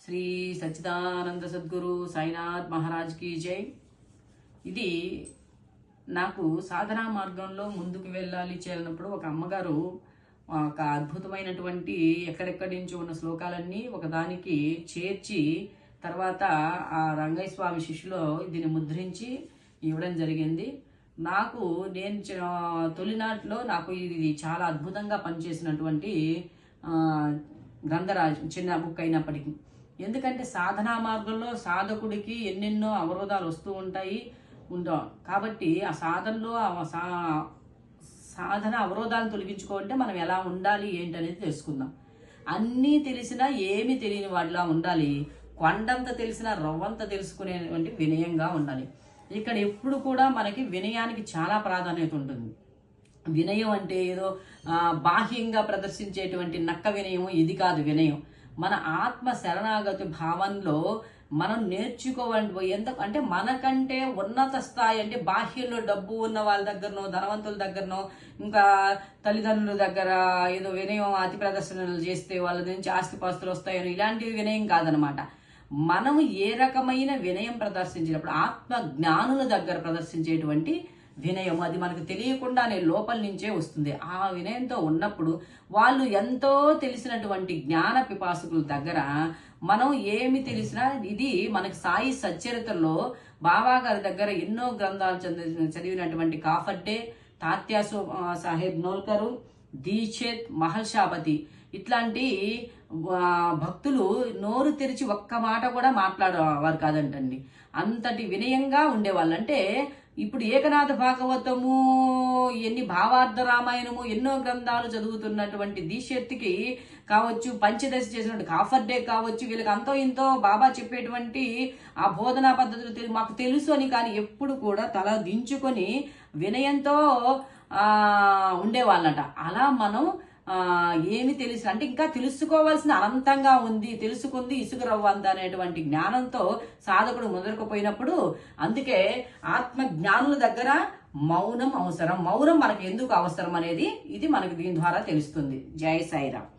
శ్రీ సచ్చిదానంద సద్గురు సాయినాథ్ మహారాజ్ కి జై. ఇది నాకు సాధనా మార్గంలో ముందుకు వెళ్ళాలి చేయాలన్నప్పుడు ఒక అమ్మగారు ఒక అద్భుతమైనటువంటి ఎక్కడెక్కడి నుంచి ఉన్న శ్లోకాలన్నీ ఒకదానికి చేర్చి తర్వాత ఆ రంగయ్య స్వామి శిష్యులో దీన్ని ముద్రించి ఇవ్వడం జరిగింది. నేను తొలినాటిలో నాకు ఇది చాలా అద్భుతంగా పనిచేసినటువంటి గ్రంథరాజు చిన్న బుక్ అయినప్పటికీ, ఎందుకంటే సాధనా మార్గంలో సాధకుడికి ఎన్నెన్నో అవరోధాలు వస్తూ ఉంటాయి కాబట్టి ఆ సాధనలో సాధన అవరోధాలను తొలగించుకోవాలంటే మనం ఎలా ఉండాలి ఏంటనేది తెలుసుకుందాం. అన్నీ తెలిసినా ఏమి తెలియని వాటిలా ఉండాలి. కొండంత తెలిసినా రవ్వంత తెలుసుకునేటువంటి వినయంగా ఉండాలి. ఇక్కడ ఎప్పుడు కూడా మనకి వినయానికి చాలా ప్రాధాన్యత ఉంటుంది. వినయం అంటే ఏదో బాహ్యంగా ప్రదర్శించేటువంటి నక్క వినయం ఇది కాదు. వినయం మన ఆత్మ శరణాగతి భావంలో మనం నేర్చుకోవాలి. అంటే మనకంటే ఉన్నత స్థాయి, అంటే బాహ్యంలో డబ్బు ఉన్న వాళ్ళ దగ్గరనో ధనవంతుల దగ్గరనో ఇంకా తల్లిదండ్రుల దగ్గర ఏదో వినయం అతి ప్రదర్శనలు చేస్తే వాళ్ళ నుంచి ఆస్తిపాస్తులు వస్తాయని ఇలాంటివి వినయం కాదనమాట. మనం ఏ రకమైన వినయం ప్రదర్శించినప్పుడు ఆత్మ జ్ఞానుల దగ్గర ప్రదర్శించేటువంటి వినయం, అది మనకు తెలియకుండానే లోపల నుంచే వస్తుంది. ఆ వినయంతో ఉన్నప్పుడు వాళ్ళు ఎంతో తెలిసినటువంటి జ్ఞాన పిపాసకుల దగ్గర మనం ఏమి తెలిసినా, ఇది మనకి సాయి సచ్చరిత్రలో బాబా గారి దగ్గర ఎన్నో గ్రంథాలు చదివినటువంటి కాఫర్డే, తాత్యాసు సాహెబ్ నోల్కరు, దీక్షిత్, మహల్షాపతి ఇట్లాంటి భక్తులు నోరు తెరిచి ఒక్క మాట కూడా మాట్లాడేవారు కాదంటండి. అంతటి వినయంగా ఉండేవాళ్ళు. అంటే ఇప్పుడు ఏకనాథ భాగవతము, ఎన్ని భావార్థ రామాయణము, ఎన్నో గ్రంథాలు చదువుతున్నటువంటి దీక్షెత్తికి కావచ్చు, పంచదశ చేసినటువంటి కాఫర్డే కావచ్చు, వీళ్ళకి అంతో ఇంతో బాబా చెప్పేటువంటి ఆ బోధనా పద్ధతులు మాకు తెలుసు అని, కానీ ఎప్పుడు కూడా తల దించుకొని వినయంతో ఉండేవాళ్ళట. అలా మనం ఏమి తెలుసు అంటే ఇంకా తెలుసుకోవాల్సిన అనంతంగా ఉంది, తెలుసుకుంది ఇసుక రవ్వంత అనేటువంటి జ్ఞానంతో సాధకుడు మొదలుకుపోయినప్పుడు, అందుకే ఆత్మ జ్ఞానుల దగ్గర మౌనం అవసరం. మౌనం మనకు ఎందుకు అవసరం అనేది ఇది మనకు దీని ద్వారా తెలుస్తుంది. జై సాయిరామ్.